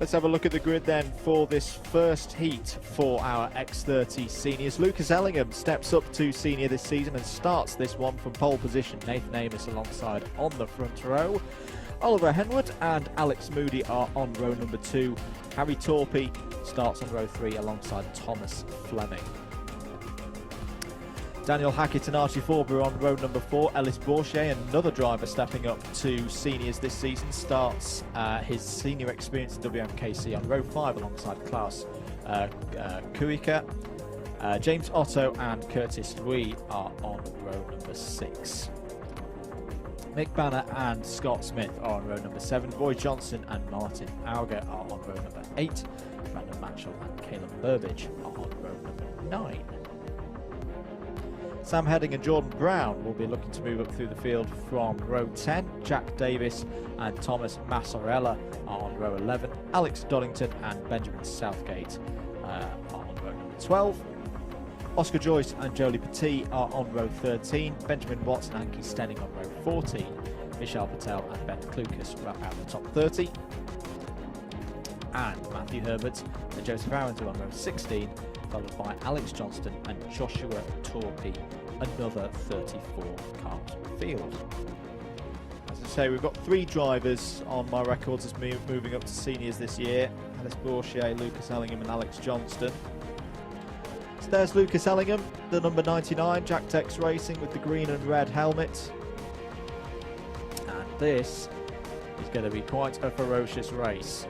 Let's have a look at the grid then for this first heat for our X30 seniors. Lucas Ellingham steps up to senior this season and starts this one from pole position. Nathan Amos alongside on the front row. Oliver Henwood and Alex Moody are on row number 2. Harry Torpey starts on row 3 alongside Thomas Fleming. Daniel Hackett and Archie Forber on row number 4. Ellis Bourchier, another driver stepping up to seniors this season, starts his senior experience in WMKC on row 5 alongside Klaus Kuika. James Otto and Curtis Louis are on row number 6. Mick Banner and Scott Smith are on row number 7. Roy Johnson and Martin Auger are on row number 8. Brandon Matchell and Caleb Burbage are on row number 9. Sam Heading and Jordan Brown will be looking to move up through the field from row 10. Jack Davis and Thomas Massarella are on row 11. Alex Doddington and Benjamin Southgate are on row number 12. Oscar Joyce and Jolie Petit are on row 13. Benjamin Watts and Anki Stenning on row 14. Vishal Patel and Ben Klukas wrap out the top 30. And Matthew Herbert and Joseph Aaron are on row 16, followed by Alex Johnston and Joshua Torpey, another 34 Kart field. As I say, we've got 3 drivers on my records as moving up to seniors this year. Ellis Bourchier, Lucas Ellingham and Alex Johnston. So there's Lucas Ellingham, the number 99, Jack Tex Racing with the green and red helmet. And this is going to be quite a ferocious race.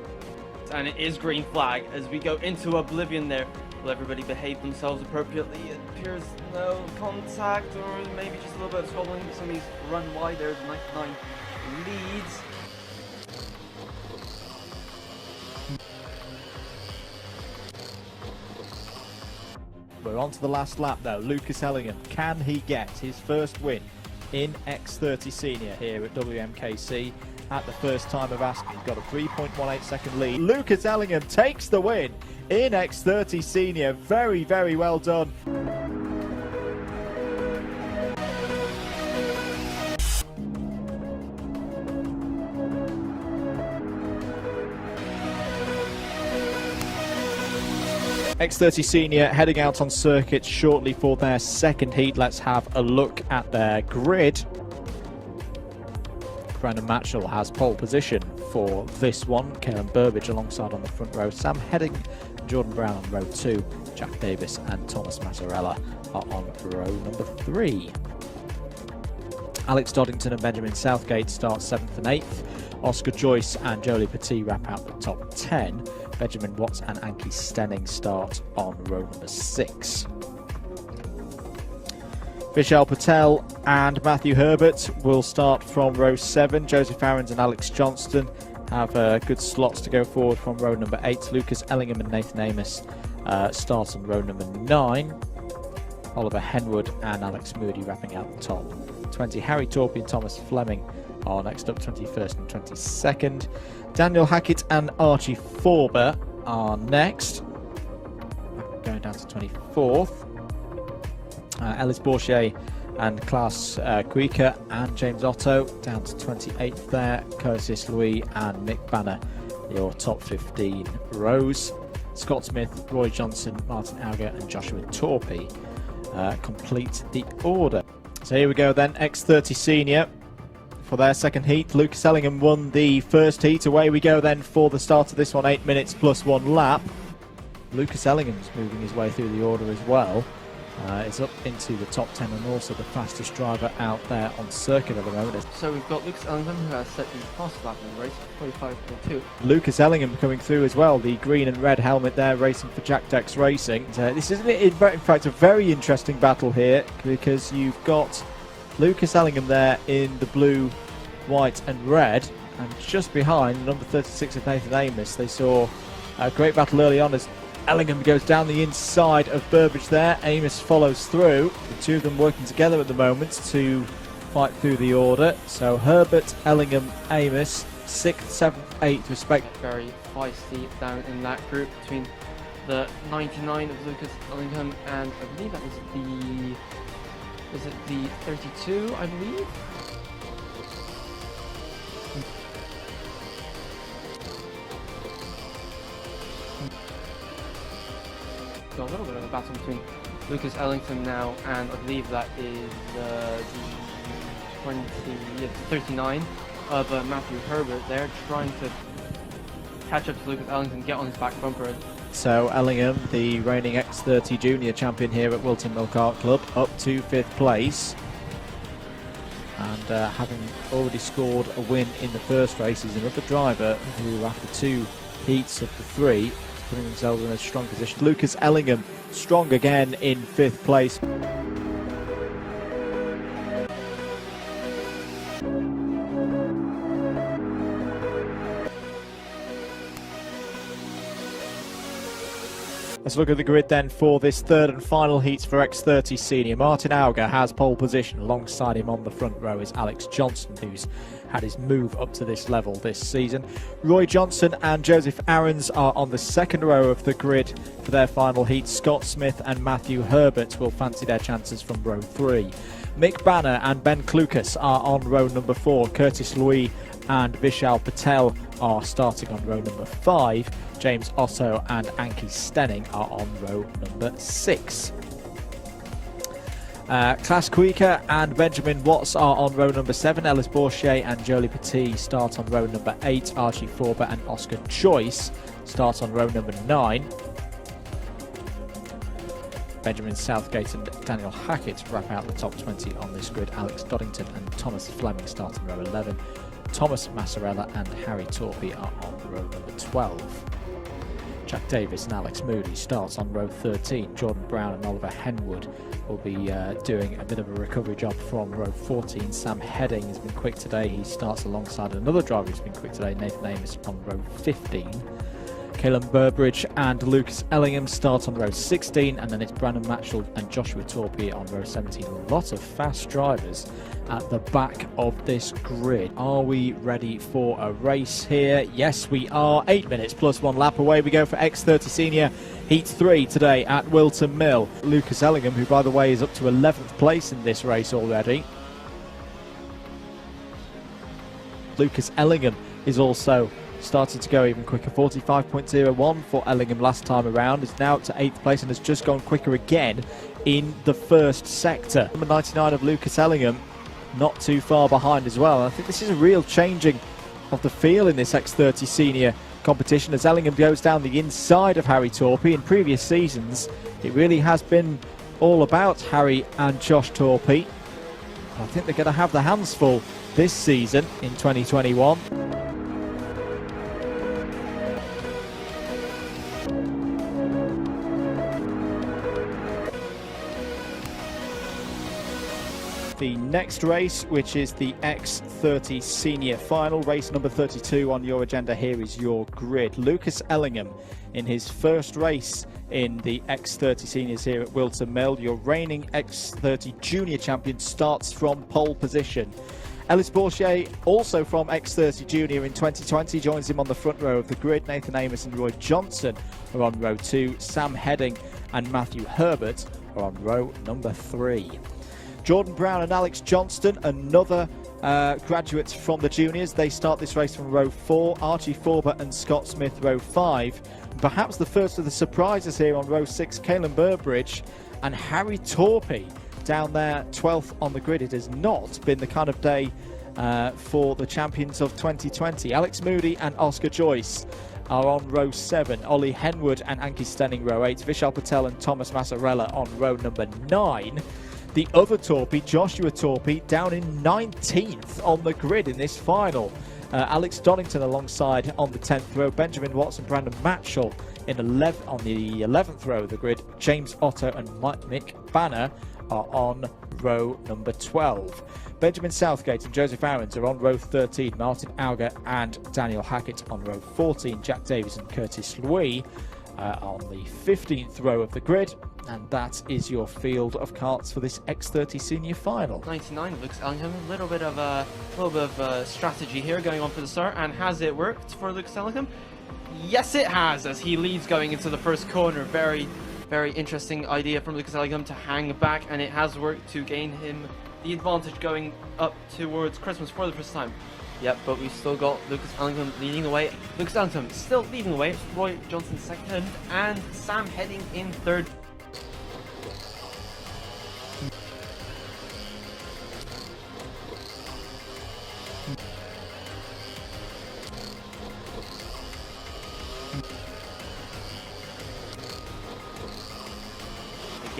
And it is green flag as we go into oblivion there. Will everybody behave themselves appropriately? It appears no contact, or maybe just a little bit of squabbling. Somebody's run wide there. The 99 leads. We're on to the last lap though. Lucas Ellingham, can he get his first win in X30 Senior here at WMKC? At the first time of asking, got a 3.18 second lead. Lucas Ellingham takes the win in X30 Senior. Very, very well done. X30 Senior heading out on circuit shortly for their second heat. Let's have a look at their grid. Brandon Matchell has pole position for this one. Caleb Burbage alongside on the front row. Sam Heading, Jordan Brown on row 2. Jack Davis and Thomas Massarella are on row number 3. Alex Doddington and Benjamin Southgate start 7th and 8th. Oscar Joyce and Jolie Petit wrap out the top 10. Benjamin Watts and Anki Stenning start on row number 6. Vishal Patel and Matthew Herbert will start from row 7. Joseph Aarons and Alex Johnston have good slots to go forward from row number 8. Lucas Ellingham and Nathan Amos start on row number 9. Oliver Henwood and Alex Moody wrapping out the top 20. Harry Torpey and Thomas Fleming are next up, 21st and 22nd. Daniel Hackett and Archie Forber are next, going down to 24th. Ellis Bourchier and Klaus Kuika and James Otto down to 28th there. Curtis Louis and Mick Banner, your top 15 rows. Scott Smith, Roy Johnson, Martin Auger and Joshua Torpey complete the order. So here we go then, X30 Senior for their second heat. Lucas Ellingham won the first heat. Away we go then for the start of this one, 8 minutes plus 1 lap. Lucas Ellingham's moving his way through the order as well. Is up into the top 10 and also the fastest driver out there on circuit at the moment. So we've got Lucas Ellingham who has set the fastest lap in the race, 45.2. Lucas Ellingham coming through as well, the green and red helmet there, racing for Jack Dex Racing. This is in fact a very interesting battle here, because you've got Lucas Ellingham there in the blue, white and red, and just behind number 36 of Nathan Amos. They saw a great battle early on as Ellingham goes down the inside of Burbage there. Amos follows through. The two of them working together at the moment to fight through the order. So Herbert, Ellingham, Amos, 6th, 7th, 8th respectively. Very feisty down in that group between the 99 of Lucas Ellingham and I believe that was the 32, I believe? battle between Lucas Ellingham now, and I believe that is the 39 of Matthew Herbert there, trying to catch up to Lucas Ellingham, get on his back bumper. So Ellingham, the reigning X30 junior champion here at Whilton Kart Club, up to 5th place. And having already scored a win in the first race, is another driver who, after 2 heats of the 3, is putting themselves in a strong position. Lucas Ellingham, strong again in 5th place. Let's look at the grid then for this 3rd and final heats for X30 Senior. Martin Auger has pole position. Alongside him on the front row is Alex Johnston, who's had his move up to this level this season. Roy Johnson and Joseph Aarons are on the 2nd row of the grid for their final heat. Scott Smith and Matthew Herbert will fancy their chances from row 3. Mick Banner and Ben Klukas are on row number 4. Curtis Louis and Vishal Patel are starting on row number 5. James Otto and Anki Stenning are on row number 6. Klaas Kuijke and Benjamin Watts are on row number 7. Ellis Bourchier and Jolie Petit start on row number 8. Archie Forber and Oscar Joyce start on row number 9. Benjamin Southgate and Daniel Hackett wrap out the top 20 on this grid. Alex Doddington and Thomas Fleming start on row 11. Thomas Massarella and Harry Torpey are on row number 12. Jack Davis and Alex Moody starts on row 13. Jordan Brown and Oliver Henwood will be doing a bit of a recovery job from row 14. Sam Heading has been quick today. He starts alongside another driver who's been quick today, Nathan Amos, on row 15. Caleb Burbridge and Lucas Ellingham start on row 16, and then it's Brandon Matchell and Joshua Torpey on row 17. A lot of fast drivers at the back of this grid. Are we ready for a race here? Yes, we are. 8 minutes plus 1 lap away we go for X30 Senior Heat 3 today at Whilton Mill. Lucas Ellingham, who by the way is up to 11th place in this race already. Lucas Ellingham is also starting to go even quicker. 45.01 for Ellingham last time around. Is now up to 8th place and has just gone quicker again in the first sector. Number 99 of Lucas Ellingham not too far behind as well. I think this is a real changing of the feel in this X30 Senior competition as Ellingham goes down the inside of Harry Torpey. In previous seasons it really has been all about Harry and Josh Torpey. I think they're going to have their hands full this season in 2021. The next race, which is the X30 Senior Final, race number 32 on your agenda. Here is your grid. Lucas Ellingham in his first race in the X30 Seniors here at Whilton Mill. Your reigning X30 Junior champion starts from pole position. Ellis Bourchier, also from X30 Junior in 2020, joins him on the front row of the grid. Nathan Amos and Roy Johnson are on row 2. Sam Heading and Matthew Herbert are on row number 3. Jordan Brown and Alex Johnston, another graduates from the juniors. They start this race from row 4. Archie Forber and Scott Smith, row 5. Perhaps the first of the surprises here on row 6, Caleb Burbridge and Harry Torpey down there 12th on the grid. It has not been the kind of day for the champions of 2020. Alex Moody and Oscar Joyce are on row 7. Ollie Henwood and Anki Stenning, row 8. Vishal Patel and Thomas Massarella on row number 9. The other Torpey, Joshua Torpey, down in 19th on the grid in this final. Alex Donington alongside on the 10th row. Benjamin Watson, Brandon Matchell in on the 11th row of the grid. James Otto and Mick Banner are on row number 12. Benjamin Southgate and Joseph Aarons are on row 13. Martin Auger and Daniel Hackett on row 14. Jack Davis and Curtis Louis on the 15th row of the grid. And that is your field of karts for this X30 Senior Final. 99 Lucas Ellingham, a little bit of strategy here going on for the start, and has it worked for Lucas Ellingham? Yes, it has, as he leads going into the first corner. Very, very interesting idea from Lucas Ellingham to hang back, and it has worked to gain him the advantage going up towards Christmas for the first time. Yep, but we've still got Lucas Ellingham leading the way. Lucas Ellingham still leading the way. Roy Johnson second, and Sam Heading in third.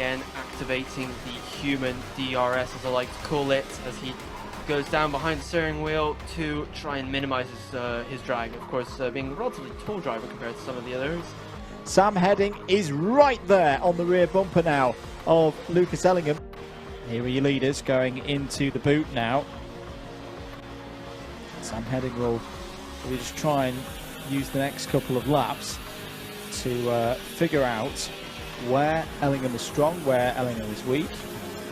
again activating the human DRS, as I like to call it, as he goes down behind the steering wheel to try and minimize his drag. Of course, being a relatively tall driver compared to some of the others. Sam Heading is right there on the rear bumper now of Lucas Ellingham. Here are your leaders going into the boot now. Sam Heading will just try and use the next couple of laps to figure out where Ellingham is strong, where Ellingham is weak.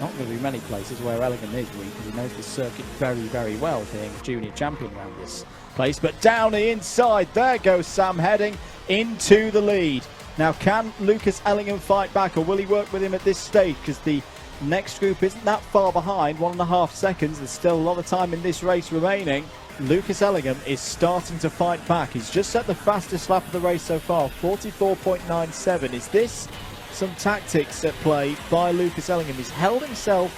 Not going to be many places where Ellingham is weak, because he knows the circuit very, very well, being junior champion around this place. But down the inside, there goes Sam Heading into the lead. Now, can Lucas Ellingham fight back, or will he work with him at this stage? Because the next group isn't that far behind, 1.5 seconds. There's still a lot of time in this race remaining. Lucas Ellingham is starting to fight back. He's just set the fastest lap of the race so far, 44.97. Is this some tactics at play by Lucas Ellingham? He's held himself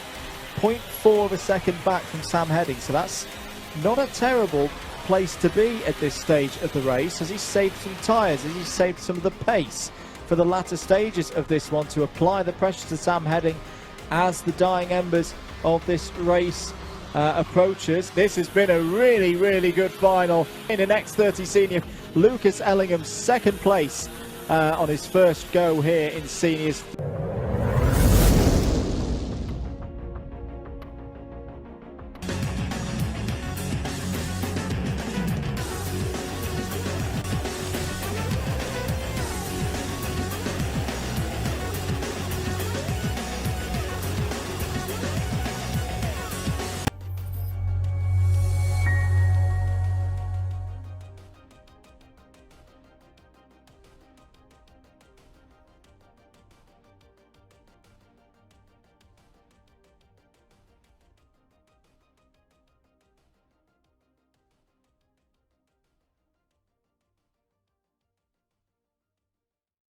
0.4 of a second back from Sam Heading, so that's not a terrible place to be at this stage of the race. Has he saved some tyres? Has he saved some of the pace for the latter stages of this one to apply the pressure to Sam Heading as the dying embers of this race approaches? This has been a really, really good final. In an X30 senior, Lucas Ellingham second place on his first go here in seniors.